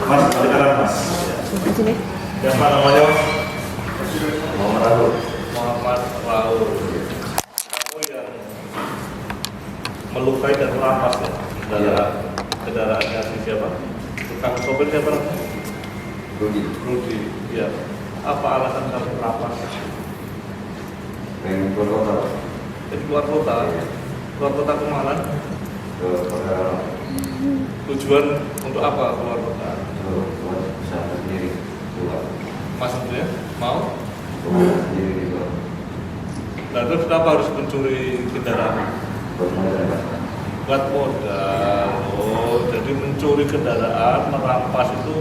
Mas, balik kanan mas. Yang mana namanya? Muhammad Raul. Muhammad Raul. Kamu yang melukai dan merampas ya? Kendaraannya si siapa? Tukang sopir siapa? Rudi. Ya. Apa alasan kamu merampas? Pengen keluar kota. Jadi keluar kota. Iya. Keluar kota kemana? Ke kota. Tujuan untuk apa keluar kota? Buat usaha sendiri. Keluar. Maksudnya mau? Keluar sendiri di luar. Nah, terus kenapa harus mencuri kendaraan? Buat modal. Buat modal. Oh, jadi mencuri kendaraan, merampas itu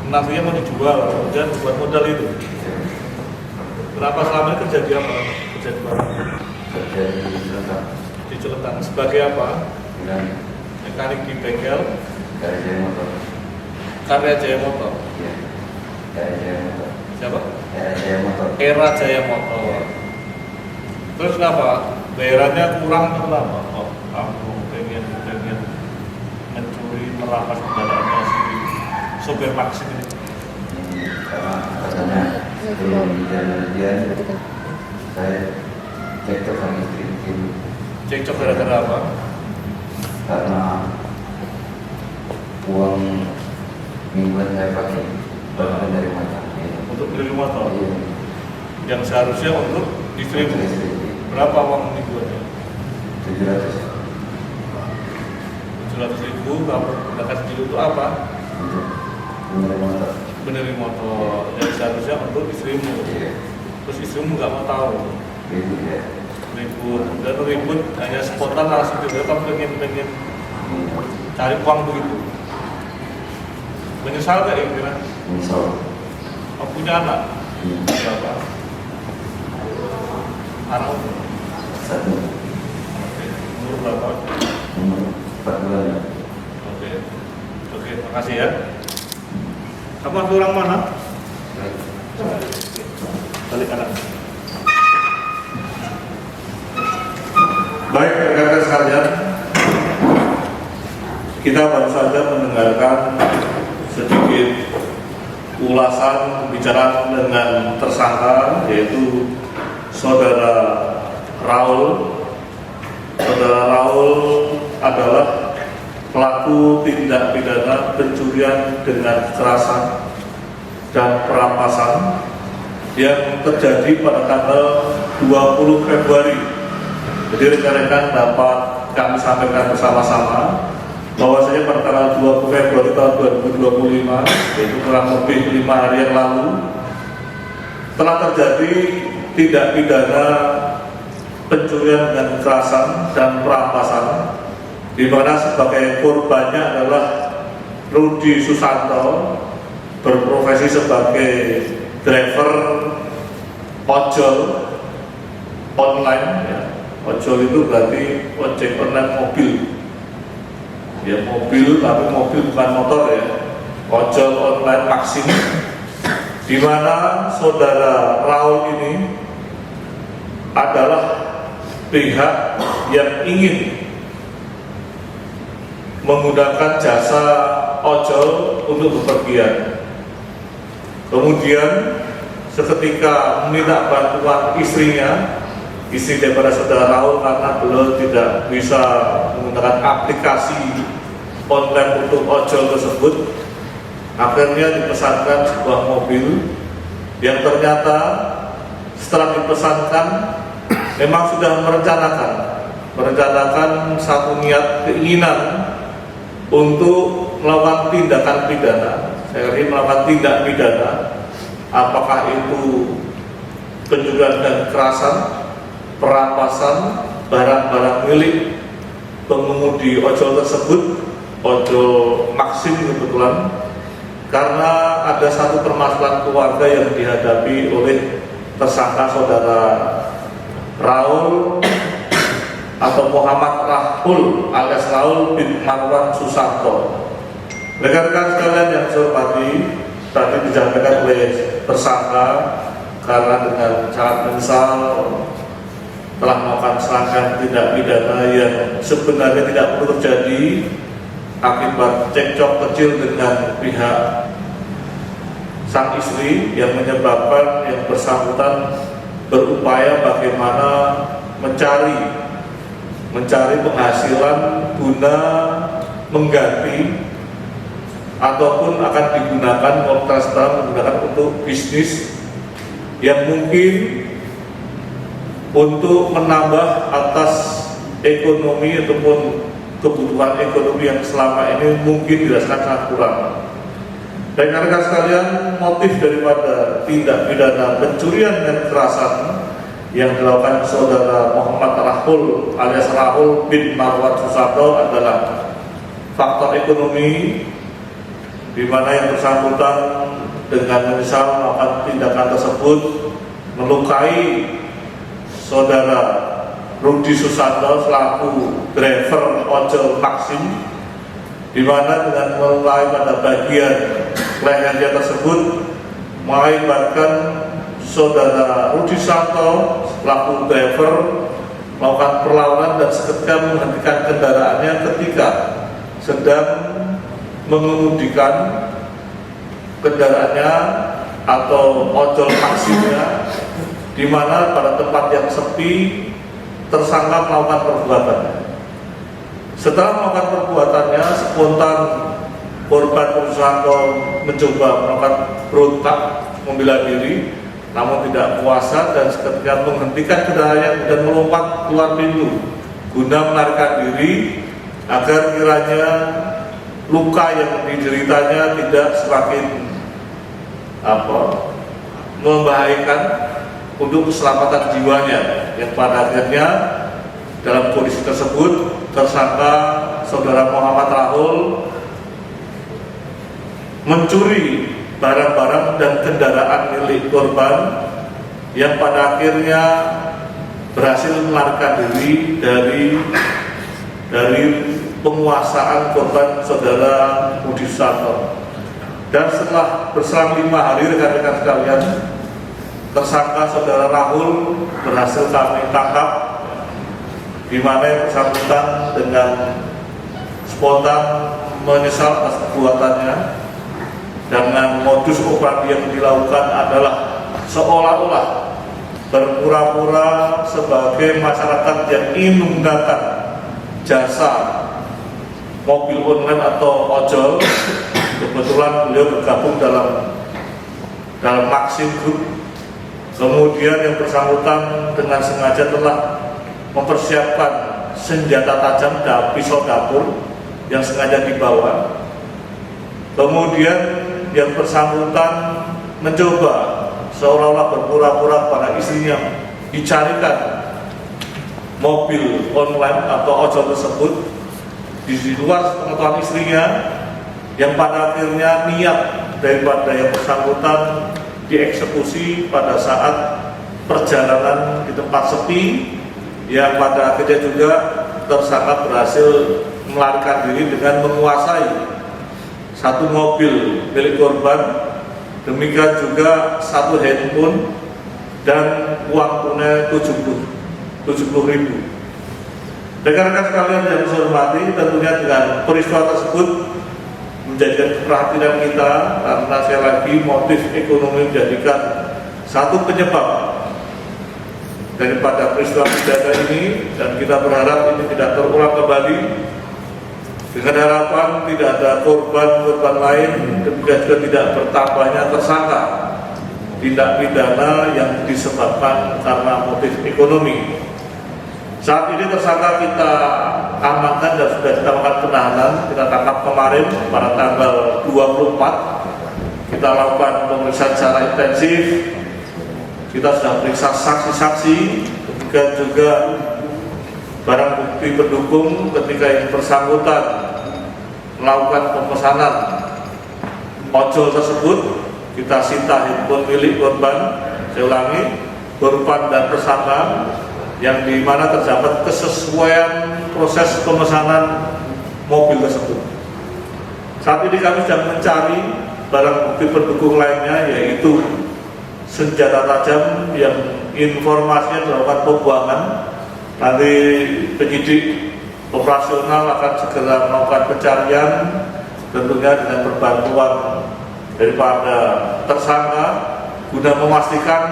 nantinya mau dijual dan buat modal itu. Kenapa selama ini kerja di apa? Kerja di mana? Kerja di Selatan. Di Ciletan. Sebagai apa? Dan Mekanik di bengkel dari Jaya Motor. Karya Jaya Motor. Iya. Dari Jaya Motor. Siapa? Dari Jaya Motor. Era Jaya Motor. Terus kenapa? Bayarannya kurang atau kenapa? Oh, kamu pengen mencuri, merampas kendaraannya si sopir Maxim ini. Karena katanya sebelum kejadian saya cekcok sama istri dulu. Cekcok gara-gara apa? Karena uang mingguan saya pakai bukan dari mana? Untuk beli motor. Iya. Yang seharusnya untuk istrimu. Berapa uang mingguannya? 700 700.000. Kamu kasih dulu untuk apa? untuk menerima motor. Benerin motor. Yang seharusnya untuk istrimu. Iya. Terus istrimu nggak mau tahu. Itu ya. Ribut dan ribut hanya spontan langsung juga kamu pengen cari uang begitu. Menyesal gak ya kira? Misal. Kamu punya anak? Berapa? Anak Satu. umur berapa? Umur 4 bulan. Oke, makasih ya. Kamu asli orang mana? Balik kanan. Baik, rekan-rekan sekalian, kita baru saja mendengarkan sedikit ulasan pembicaraan dengan tersangka, yaitu Saudara Raul. Saudara Raul adalah pelaku tindak pidana pencurian dengan kekerasan dan perampasan yang terjadi pada tanggal 20 Februari. Jadi rekan-rekan dapat kami sampaikan bersama-sama bahwasanya pada tanggal 20 Februari tahun 2025, yaitu kurang lebih 5 hari yang lalu, telah terjadi tindak pidana pencurian dengan kekerasan dan perampasan, di mana sebagai korbannya adalah Rudi Susanto, berprofesi sebagai driver ojol online. Ya. Ojol itu berarti ojek online mobil. Ya, mobil, tapi mobil bukan motor ya. Ojol online Maxim, di mana Saudara Raul ini adalah pihak yang ingin menggunakan jasa ojol untuk bepergian. Kemudian seketika meminta bantuan istrinya, istri daripada Saudara Raul, karena beliau tidak bisa menggunakan aplikasi online untuk ojol tersebut, akhirnya dipesankan sebuah mobil yang ternyata setelah dipesankan memang sudah merencanakan satu niat keinginan untuk melakukan tindakan pidana. Saya kira melakukan tindak pidana, apakah itu pencurian dan kekerasan, perampasan barang-barang milik pengemudi ojol tersebut, ojol Maxim kebetulan, karena ada satu permasalahan keluarga yang dihadapi oleh tersangka Saudara Raul atau Muhammad Rahul alias Raul bin Marwan Susanto. Rekan-rekan sekalian yang saya hormati, tadi disampaikan oleh tersangka karena dengan sangat menyesal telah melakukan serangkaian tindak pidana yang sebenarnya tidak perlu terjadi, akibat cekcok kecil dengan pihak sang istri yang menyebabkan yang bersangkutan berupaya bagaimana mencari penghasilan guna mengganti ataupun akan digunakan menggunakan untuk bisnis yang mungkin untuk menambah atas ekonomi ataupun kebutuhan ekonomi yang selama ini mungkin dirasakan sangat kurang. Dan rekan sekalian, motif daripada tindak pidana pencurian dan kekerasan yang dilakukan saudara Muhammad Rahul alias Rahul bin Marwan Susanto adalah faktor ekonomi, di mana yang bersangkutan dengan menyesal melakukan tindakan tersebut melukai saudara Rudi Susanto selaku driver ojol Maxim, di mana dengan melukai pada bagian lehernya tersebut mengakibatkan saudara Rudi Susanto selaku driver melakukan perlawanan dan seketika menghentikan kendaraannya ketika sedang mengemudikan kendaraannya atau ojol Maximnya, di mana pada tempat yang sepi tersangka melakukan perbuatannya. Setelah melakukan perbuatannya, spontan korban Susanto mencoba melakukan berontak membela diri, namun tidak kuasa dan seketika menghentikan kendaraannya dan melompat keluar pintu guna melarikan diri agar kiranya luka yang dideritanya tidak semakin membahayakan untuk keselamatan jiwanya, yang pada akhirnya dalam kondisi tersebut tersangka saudara Muhammad Rahul mencuri barang-barang dan kendaraan milik korban yang pada akhirnya berhasil melarikan diri dari penguasaan korban saudara Rudi Susanto. Dan setelah berselang 5 hari rekan-rekan sekalian, tersangka saudara Rahul berhasil kami tangkap, di mana yang bersangkutan dengan spontan menyesal atas perbuatannya. Dengan modus operandi yang dilakukan adalah seolah-olah berpura-pura sebagai masyarakat yang ingin menggunakan jasa mobil online atau ojol. Kebetulan beliau bergabung dalam Maxim Group. Kemudian yang bersangkutan dengan sengaja telah mempersiapkan senjata tajam dan pisau dapur yang sengaja dibawa. Kemudian yang bersangkutan mencoba seolah-olah berpura-pura pada istrinya dicarikan mobil online atau ojol tersebut di luar pengetahuan istrinya, yang pada akhirnya niat daripada yang bersangkutan dieksekusi pada saat perjalanan di tempat sepi, yang pada akhirnya juga tersangka berhasil melarikan diri dengan menguasai satu mobil milik korban, demikian juga satu handphone dan uang tunai 70.000. Rekan-rekan sekalian yang saya hormati, tentunya dengan peristiwa tersebut menjadikan perhatian kita, karena saya lagi motif ekonomi menjadikan satu penyebab daripada peristiwa pidana ini, dan kita berharap ini tidak terulang kembali, dengan harapan tidak ada korban lain, demikian juga tidak bertambahnya tersangka tindak pidana yang disebabkan karena motif ekonomi. Saat ini tersangka kita amankan dan sudah kita lakukan penahanan. Kita tangkap kemarin pada tanggal 24. Kita lakukan pemeriksaan secara intensif. Kita sudah periksa saksi-saksi, demikian juga barang bukti pendukung ketika yang bersangkutan melakukan pemesanan ojol tersebut. Kita sita handphone milik korban, saya ulangi, korban dan tersangka, yang dimana terdapat kesesuaian proses pemesanan mobil tersebut. Saat ini kami sedang mencari barang bukti pendukung lainnya, yaitu senjata tajam yang informasinya dilakukan pembuangan. Nanti penyidik operasional akan segera melakukan pencarian, tentunya dengan perbantuan daripada tersangka, guna memastikan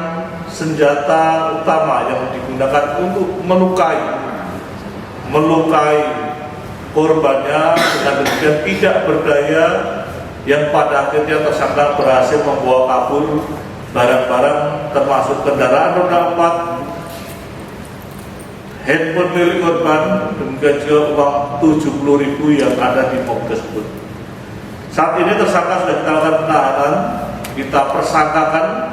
senjata utama yang digunakan untuk melukai korbannya dengan demikian tidak berdaya, yang pada akhirnya tersangka berhasil membawa kabur barang-barang termasuk kendaraan roda 4, handphone milik korban, demikian juga uang 70.000 yang ada di mobil tersebut. Saat ini tersangka sudah kita lakukan penahanan, kita persangkakan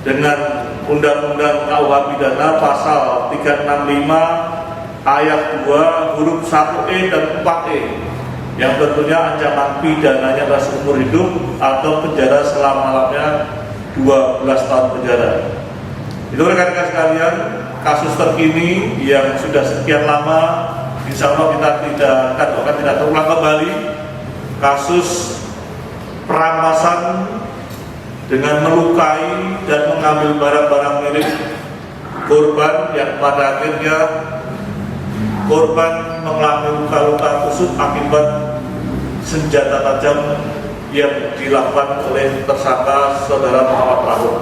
dengan Undang-Undang KUH Pidana pasal 365 ayat 2 huruf 1E dan 4E, yang tentunya ancaman pidananya adalah seumur hidup atau penjara selama-lamanya 12 tahun penjara. Itu rekan-rekan sekalian, kasus terkini yang sudah sekian lama, insya Allah kita tidak terulang kembali, kasus perampasan dengan melukai dan mengambil barang-barang milik korban yang pada akhirnya korban mengalami luka-luka tusuk akibat senjata tajam yang dilakukan oleh tersangka saudara Muhammad Rahul.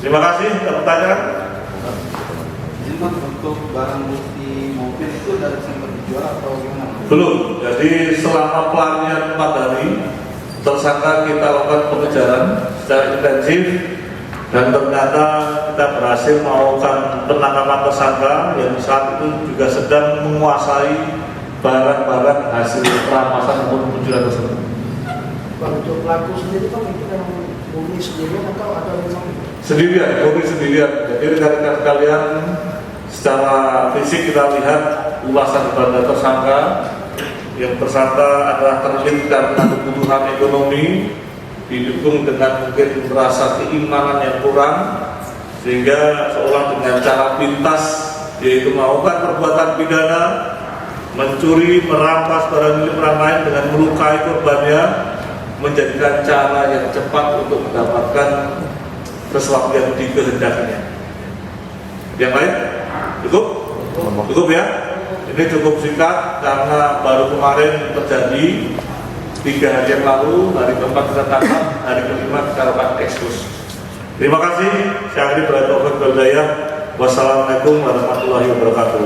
Terima kasih. Pertanyaan? Untuk barang bukti mobil itu dari sumber dijual atau gimana? Belum. Jadi selama pelarian 4 hari, tersangka kita lakukan pengejaran secara intensif dan ternyata kita berhasil melakukan penangkapan tersangka yang saat itu juga sedang menguasai barang-barang hasil perampasan maupun pencurian tersebut. Untuk pelaku sendiri Pak, itu kan murni sendirian atau ada memang Sendirian, murni sendirian. Jadi rekan-rekan sekalian, secara fisik kita lihat ulasan kepada tersangka. Yang tersangka adalah terlilit karena kebutuhan ekonomi, didukung dengan mungkin merasa keimanan yang kurang, sehingga seolah dengan cara pintas yaitu melakukan perbuatan pidana, mencuri, merampas barang milik orang lain dengan melukai korbannya, menjadikan cara yang cepat untuk mendapatkan sesuatu yang dikehendakinya. Yang lain? Cukup? Cukup ya? Ini cukup singkat karena baru kemarin terjadi 3 hari yang lalu, hari keempat kita tangkap, hari kelima kita lakukan ekspos. Terima kasih. Saya akhiri berdoa. Wassalamualaikum warahmatullahi wabarakatuh.